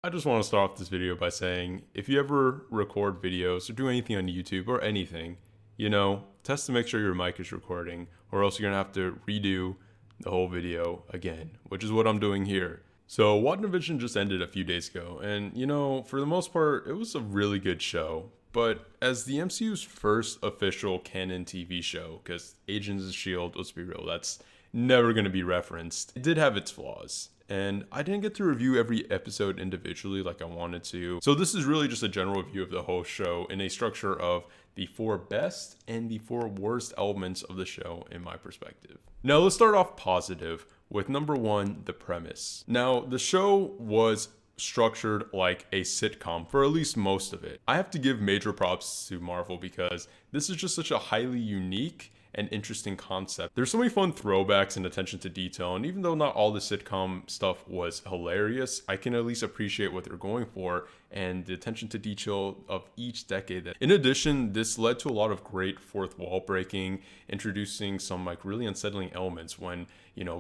I just want to start off this video by saying, if you ever record videos or do anything on YouTube or anything, test to make sure your mic is recording, or else you're going to have to redo the whole video again, which is what I'm doing here. So WandaVision just ended a few days ago, and for the most part, it was a really good show. But as the MCU's first official canon TV show, because Agents of S.H.I.E.L.D., let's be real, that's never going to be referenced, it did have its flaws. And I didn't get to review every episode individually like I wanted to. So this is really just a general review of the whole show in a structure of the 4 best and the 4 worst elements of the show in my perspective. Now let's start off positive with number 1, the premise. Now the show was structured like a sitcom for at least most of it. I have to give major props to Marvel because this is just such a highly unique and interesting concept. There's so many fun throwbacks and attention to detail, and even though not all the sitcom stuff was hilarious, I can at least appreciate what they're going for and the attention to detail of each decade. In addition, this led to a lot of great fourth wall breaking, introducing some really unsettling elements when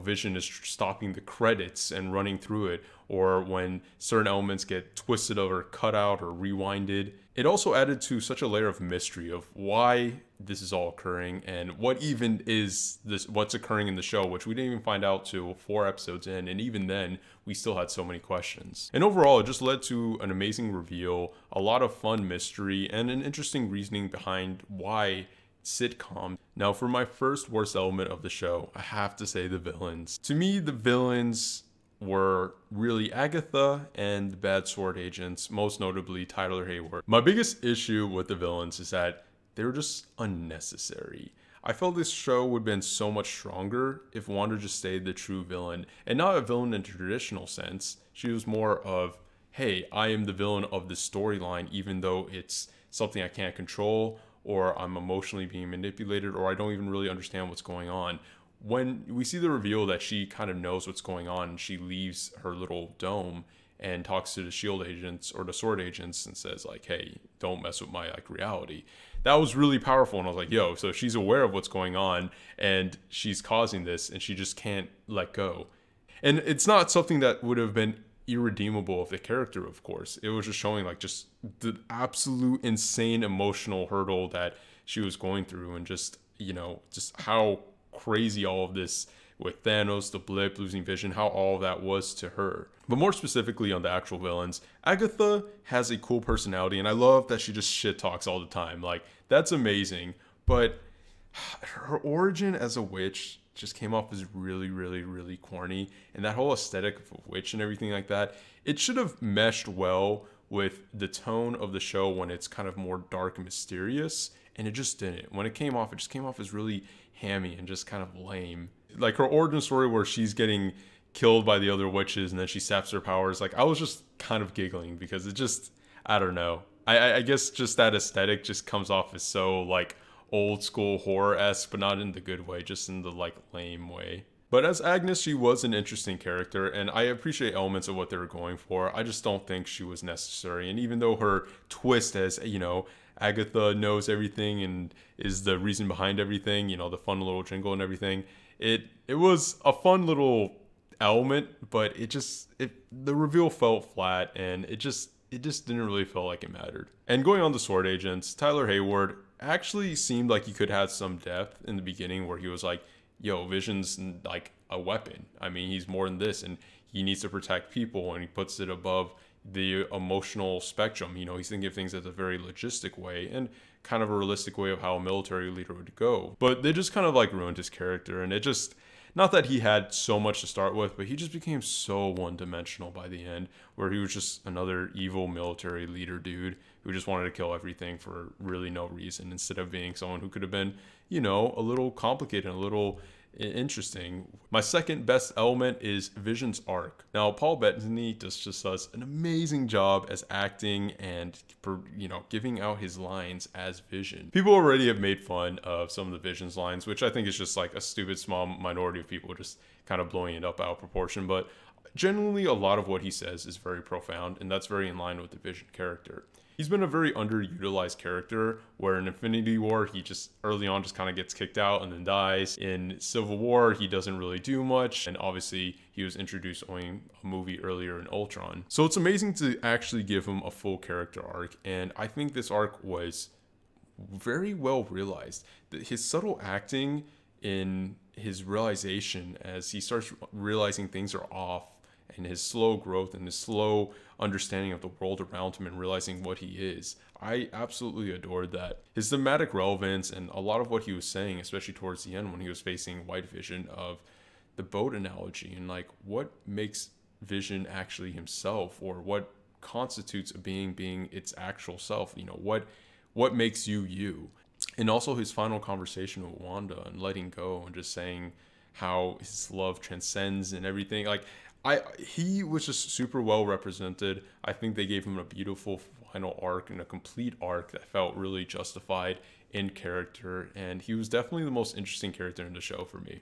Vision is stopping the credits and running through it, or when certain elements get twisted or cut out or rewinded. It also added to such a layer of mystery of why this is all occurring and what even is this, what's occurring in the show, which we didn't even find out till 4 episodes in, and even then we still had so many questions. And overall, it just led to an amazing reveal, a lot of fun mystery, and an interesting reasoning behind why sitcom. Now for my first worst element of the show, I have to say the villains. To me, the villains were really Agatha and the bad sword agents, most notably Tyler Hayward. My biggest issue with the villains is that they were just unnecessary. I felt this show would have been so much stronger if Wanda just stayed the true villain, and not a villain in a traditional sense. She was more of, hey, I am the villain of the storyline, even though it's something I can't control, or I'm emotionally being manipulated, or I don't even really understand what's going on. When we see the reveal that she kind of knows what's going on, she leaves her little dome and talks to the shield agents or the sword agents and says hey, don't mess with my reality. That was really powerful, and I was like, yo, so she's aware of what's going on and she's causing this and she just can't let go. And it's not something that would have been irredeemable of the character, of course. It was just showing just the absolute insane emotional hurdle that she was going through, and just how crazy all of this with Thanos, the blip, losing Vision, how all of that was to her. But more specifically on the actual villains, Agatha has a cool personality, and I love that she just shit talks all the time. That's amazing. But her origin as a witch just came off as really, really, really corny. And that whole aesthetic of a witch and everything like that, it should have meshed well with the tone of the show when it's kind of more dark and mysterious. And it just didn't. When it just came off as really hammy and just kind of lame. Her origin story where she's getting killed by the other witches and then she saps her powers, I was just kind of giggling because it just, I don't know. I guess just that aesthetic just comes off as so old school horror-esque, but not in the good way, just in the lame way. But as Agnes, she was an interesting character, and I appreciate elements of what they were going for. I just don't think she was necessary. And even though her twist as, Agatha knows everything and is the reason behind everything, the fun little jingle and everything, it was a fun little element, but the reveal felt flat, and it just didn't really feel like it mattered. And going on the sword agents, Tyler Hayward actually seemed like he could have some depth in the beginning where he was yo, Vision's a weapon. I mean, he's more than this, and he needs to protect people, and he puts it above the emotional spectrum. He's thinking of things as a very logistic way and kind of a realistic way of how a military leader would go. But they just kind of ruined his character, and it just, not that he had so much to start with, but he just became so one-dimensional by the end, where he was just another evil military leader dude who just wanted to kill everything for really no reason, instead of being someone who could have been, a little complicated, a little interesting. My second best element is Vision's arc. Now, Paul Bettany just does an amazing job as acting and, giving out his lines as Vision. People already have made fun of some of the Vision's lines, which I think is just a stupid small minority of people just kind of blowing it up out of proportion. But Generally, a lot of what he says is very profound, and that's very in line with the Vision character. He's been a very underutilized character, where in Infinity War, he just early on just kind of gets kicked out and then dies. In Civil War, he doesn't really do much, and obviously he was introduced only a movie earlier in Ultron. So it's amazing to actually give him a full character arc, and I think this arc was very well realized. His subtle acting in his realization as he starts realizing things are off, and his slow growth and his slow understanding of the world around him and realizing what he is. I absolutely adored that. His thematic relevance and a lot of what he was saying, especially towards the end when he was facing White Vision, of the boat analogy and like what makes Vision actually himself, or what constitutes a being its actual self. You know, what makes you you. And also his final conversation with Wanda and letting go and just saying how his love transcends and everything. Like, he was just super well represented. I think they gave him a beautiful final arc and a complete arc that felt really justified in character, and he was definitely the most interesting character in the show for me.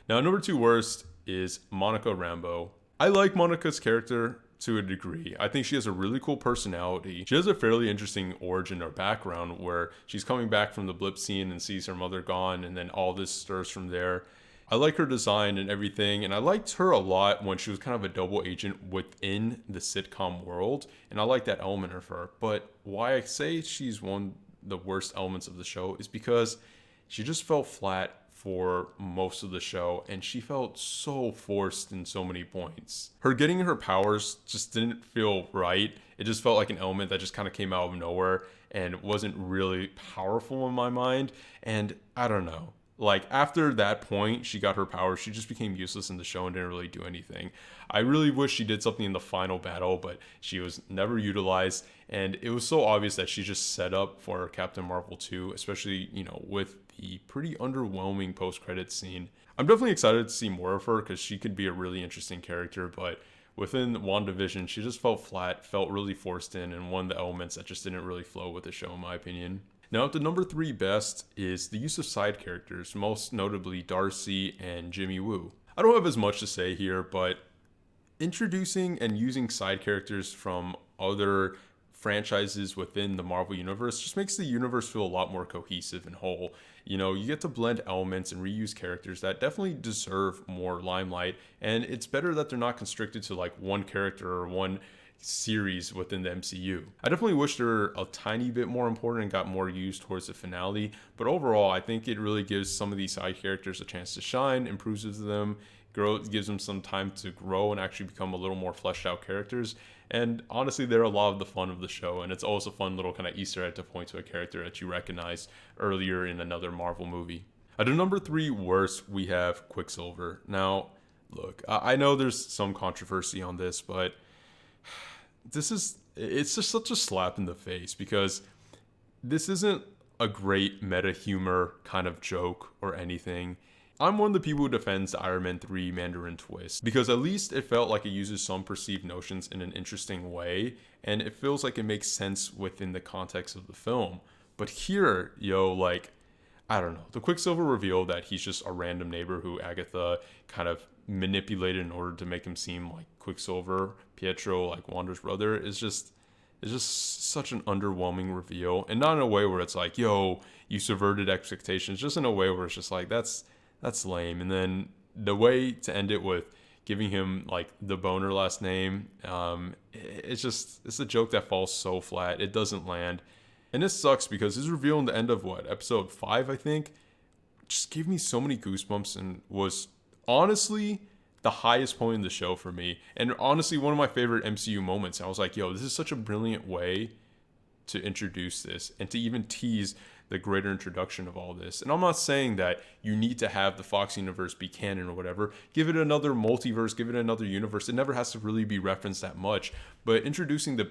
Now, number 2 worst is Monica Rambeau. I like Monica's character to a degree. I think she has a really cool personality. She has a fairly interesting origin or background where she's coming back from the blip scene and sees her mother gone, and then all this stirs from there. I like her design and everything, and I liked her a lot when she was kind of a double agent within the sitcom world, and I like that element of her. But why I say she's one of the worst elements of the show is because she just felt flat for most of the show, and she felt so forced in so many points. Her getting her powers just didn't feel right. It just felt like an element that just kind of came out of nowhere and wasn't really powerful in my mind, and I don't know. Like, after that point, she got her powers, she just became useless in the show and didn't really do anything. I really wish she did something in the final battle, but she was never utilized, and it was so obvious that she just set up for Captain Marvel 2, especially, you know, with the pretty underwhelming post-credits scene. I'm definitely excited to see more of her because she could be a really interesting character, but within WandaVision, she just felt flat, felt really forced in, and one of the elements that just didn't really flow with the show, in my opinion. Now, at the number 3 best is the use of side characters, most notably Darcy and Jimmy Woo. I don't have as much to say here, but introducing and using side characters from other franchises within the Marvel Universe just makes the universe feel a lot more cohesive and whole. You know, you get to blend elements and reuse characters that definitely deserve more limelight, and it's better that they're not constricted to like one character or one series within the MCU. I definitely wish they were a tiny bit more important and got more used towards the finale, but overall I think it really gives some of these side characters a chance to shine, improves them, gives them some time to grow and actually become a little more fleshed out characters. And honestly, they're a lot of the fun of the show, and it's always a fun little kind of Easter egg to point to a character that you recognize earlier in another Marvel movie. At the number 3 worst, we have Quicksilver. Now, look, I know there's some controversy on this, but it's just such a slap in the face, because this isn't a great meta humor kind of joke or anything. I'm one of the people who defends the Iron Man 3 Mandarin twist, because at least it felt like it uses some perceived notions in an interesting way, and it feels like it makes sense within the context of the film. But here, like, I don't know, the Quicksilver reveal that he's just a random neighbor who Agatha kind of manipulated in order to make him seem like Quicksilver, Pietro, like Wanda's brother, is just such an underwhelming reveal. And not in a way where it's like, yo, you subverted expectations, just in a way where it's just like, that's lame. And then the way to end it with giving him like the Boner last name, it's a joke that falls so flat. It doesn't land. And this sucks because his reveal in the end of episode 5, I think, just gave me so many goosebumps and was honestly the highest point in the show for me. And honestly, one of my favorite MCU moments. I was like, yo, this is such a brilliant way to introduce this and to even tease the greater introduction of all this. And I'm not saying that you need to have the Fox universe be canon or whatever. Give it another multiverse, give it another universe. It never has to really be referenced that much. But introducing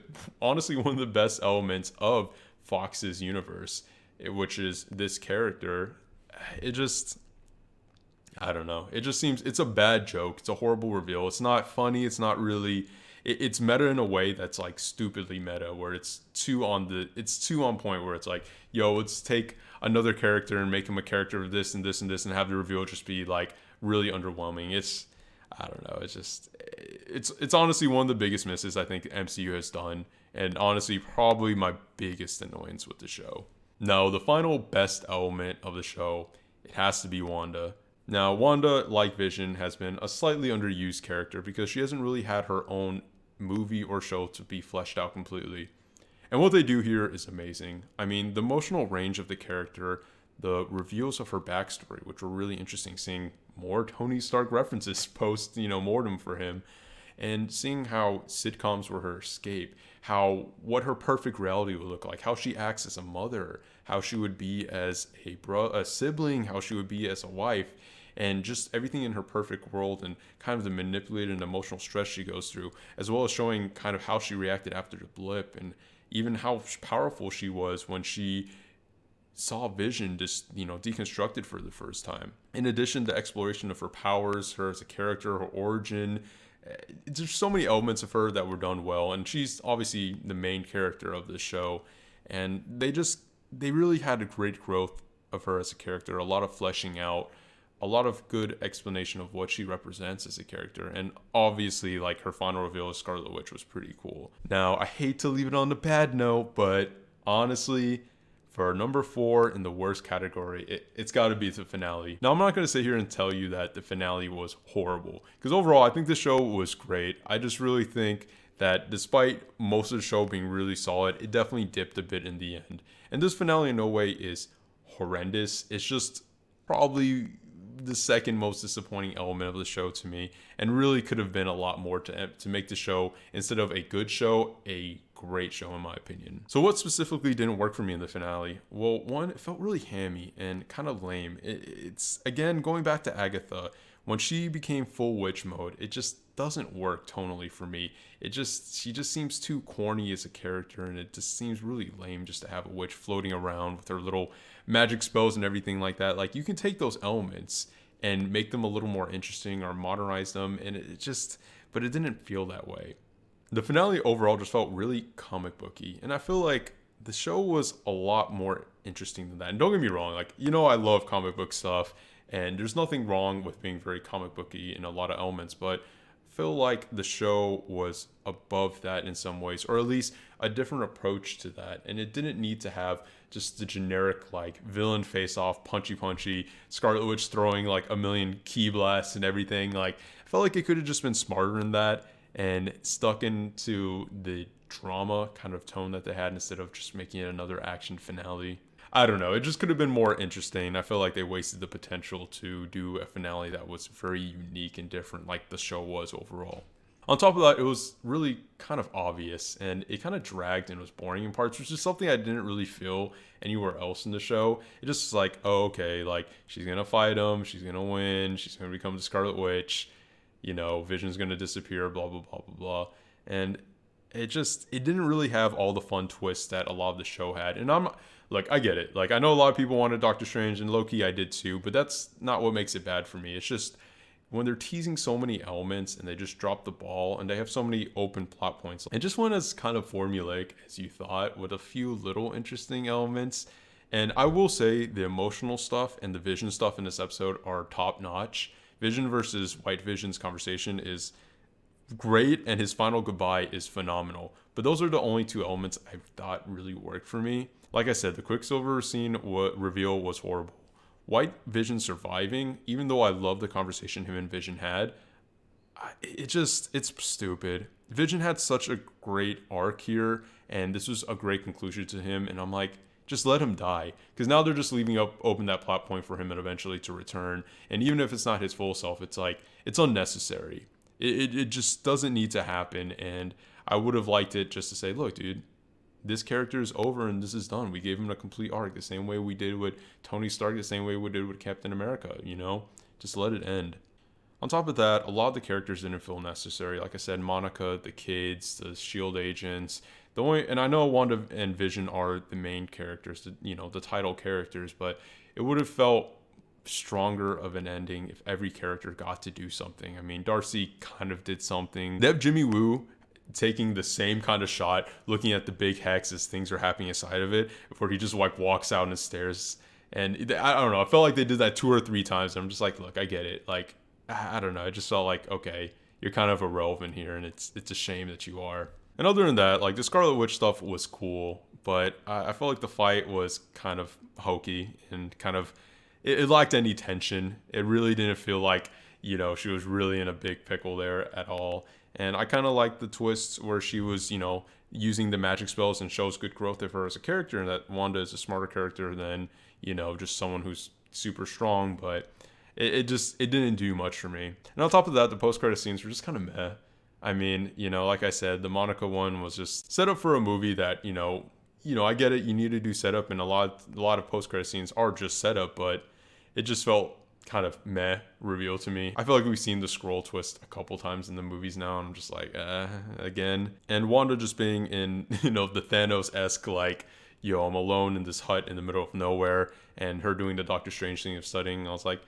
honestly one of the best elements of Fox's universe, which is this character, I don't know. It just seems it's a bad joke. It's a horrible reveal. It's not funny. It's not really. It's meta in a way that's like stupidly meta, where it's too on point. Where it's like, yo, let's take another character and make him a character of this and this and this, and have the reveal just be like really underwhelming. I don't know. It's just, it's honestly one of the biggest misses I think the MCU has done, and honestly probably my biggest annoyance with the show. Now, the final best element of the show, it has to be Wanda. Now, Wanda, like Vision, has been a slightly underused character because she hasn't really had her own movie or show to be fleshed out completely. And what they do here is amazing. I mean, the emotional range of the character, the reveals of her backstory, which were really interesting, seeing more Tony Stark references post, mortem for him, and seeing how sitcoms were her escape, what her perfect reality would look like, how she acts as a mother, how she would be as a sibling, how she would be as a wife, and just everything in her perfect world, and kind of the manipulated and emotional stress she goes through, as well as showing kind of how she reacted after the blip, and even how powerful she was when she saw Vision just, deconstructed for the first time. In addition to exploration of her powers, her as a character, her origin, there's so many elements of her that were done well, and she's obviously the main character of the show, and they really had a great growth of her as a character, a lot of fleshing out, a lot of good explanation of what she represents as a character, and obviously like her final reveal as Scarlet Witch was pretty cool. Now, I hate to leave it on the bad note, but honestly, for number 4 in the worst category, it's got to be the finale. Now, I'm not going to sit here and tell you that the finale was horrible, because overall, I think the show was great. I just really think that despite most of the show being really solid, it definitely dipped a bit in the end. And this finale in no way is horrendous. It's just probably the second most disappointing element of the show to me, and really could have been a lot more to make the show, instead of a good show, a great show in my opinion. So what specifically didn't work for me in the finale? Well, one, it felt really hammy and kind of lame. It's again going back to Agatha. When she became full witch mode, it just doesn't work tonally for me. She just seems too corny as a character, and it just seems really lame just to have a witch floating around with her little magic spells and everything like that. Like, you can take those elements and make them a little more interesting or modernize them, and but it didn't feel that way. The finale overall just felt really comic booky, and I feel like the show was a lot more interesting than that. And don't get me wrong, like, I love comic book stuff, and there's nothing wrong with being very comic booky in a lot of elements, but I feel like the show was above that in some ways, or at least a different approach to that. And it didn't need to have just the generic like villain face off, punchy, Scarlet Witch throwing like a million key blasts and everything. Like, I felt like it could have just been smarter than that and stuck into the drama kind of tone that they had, instead of just making it another action finale. I don't know. It just could have been more interesting. I feel like they wasted the potential to do a finale that was very unique and different, like the show was overall. On top of that, it was really kind of obvious, and it kind of dragged and was boring in parts, which is something I didn't really feel anywhere else in the show. It just was like, oh, okay, like, she's going to fight him, she's going to win, she's going to become the Scarlet Witch, Vision's going to disappear, blah, blah, blah, blah, blah. And it didn't really have all the fun twists that a lot of the show had. And I get it. Like, I know a lot of people wanted Doctor Strange, and low-key I did too, but that's not what makes it bad for me. It's just when they're teasing so many elements and they just drop the ball, and they have so many open plot points, and just went as kind of formulaic as you thought, with a few little interesting elements. And I will say the emotional stuff and the Vision stuff in this episode are top notch. Vision versus White Vision's conversation is great, and his final goodbye is phenomenal. But those are the only two elements I thought really worked for me. Like I said, the Quicksilver scene reveal was horrible. White Vision surviving, even though I love the conversation him and Vision had, it's stupid. Vision had such a great arc here, and this was a great conclusion to him, and I'm like, just let him die. Because now they're just leaving open that plot point for him and eventually to return. And even if it's not his full self, it's like, it's unnecessary. It just doesn't need to happen, and I would have liked it just to say, look, dude, this character is over and this is done. We gave him a complete arc, the same way we did with Tony Stark, the same way we did with Captain America, Just let it end. On top of that, a lot of the characters didn't feel necessary. Like I said, Monica, the kids, the S.H.I.E.L.D. agents. And I know Wanda and Vision are the main characters, the title characters, but it would have felt stronger of an ending if every character got to do something. I mean, Darcy kind of did something. They have Jimmy Woo taking the same kind of shot, looking at the big hex as things are happening inside of it, before he just walks out and stares. And I don't know, I felt like they did that 2 or 3 times, and I'm just like, look, I get it. Like, I don't know. I just felt like, okay, you're kind of irrelevant here, and it's a shame that you are. And other than that, like the Scarlet Witch stuff was cool, but I felt like the fight was kind of hokey and kind of it lacked any tension. It really didn't feel like she was really in a big pickle there at all. And I kind of liked the twists where she was using the magic spells and shows good growth of her as a character, and that Wanda is a smarter character than just someone who's super strong, but it didn't do much for me. And on top of that, the post credit scenes were just kind of meh. I mean, like I said, the Monica one was just set up for a movie that I get it. You need to do setup, and a lot of post credit scenes are just setup, but it just felt kind of meh reveal to me. I feel like we've seen the scroll twist a couple times in the movies now, and I'm just like, again. And Wanda just being in, the Thanos-esque, like, yo, I'm alone in this hut in the middle of nowhere, and her doing the Doctor Strange thing of studying. I was like,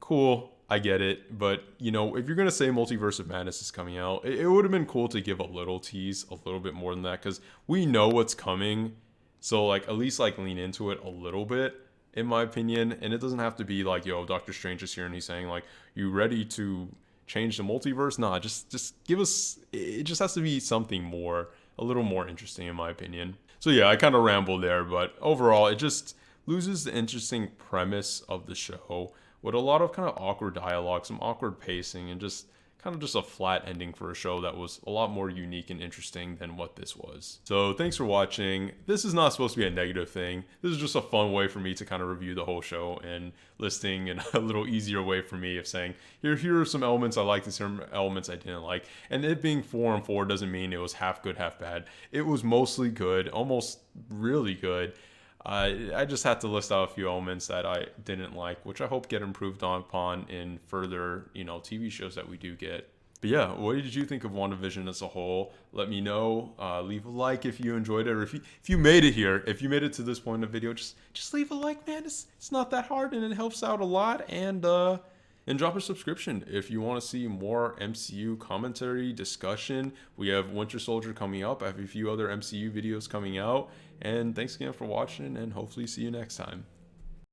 cool, I get it. But, if you're going to say Multiverse of Madness is coming out, it would have been cool to give a little tease, a little bit more than that, because we know what's coming. So, like, at least, like, lean into it a little bit, in my opinion. And it doesn't have to be like, yo, Doctor Strange is here and he's saying, like, you ready to change the multiverse? Nah, just give us, it just has to be something more, a little more interesting, in my opinion. So yeah, I kind of rambled there, but overall, it just loses the interesting premise of the show with a lot of kind of awkward dialogue, some awkward pacing, and just kind of just a flat ending for a show that was a lot more unique and interesting than what this was. So thanks for watching. This is not supposed to be a negative thing. This is just a fun way for me to kind of review the whole show and listing, and a little easier way for me of saying, here are some elements I liked and some elements I didn't like. And it being 4 and 4 doesn't mean it was half good, half bad. It was mostly good, almost really good. I just had to list out a few elements that I didn't like, which I hope get improved upon in further, TV shows that we do get. But yeah, what did you think of WandaVision as a whole? Let me know. Leave a like if you enjoyed it, or if you made it here, if you made it to this point in the video, just leave a like, man. It's not that hard, and it helps out a lot. And drop a subscription if you want to see more MCU commentary, discussion. We have Winter Soldier coming up. I have a few other MCU videos coming out. And thanks again for watching, and hopefully see you next time.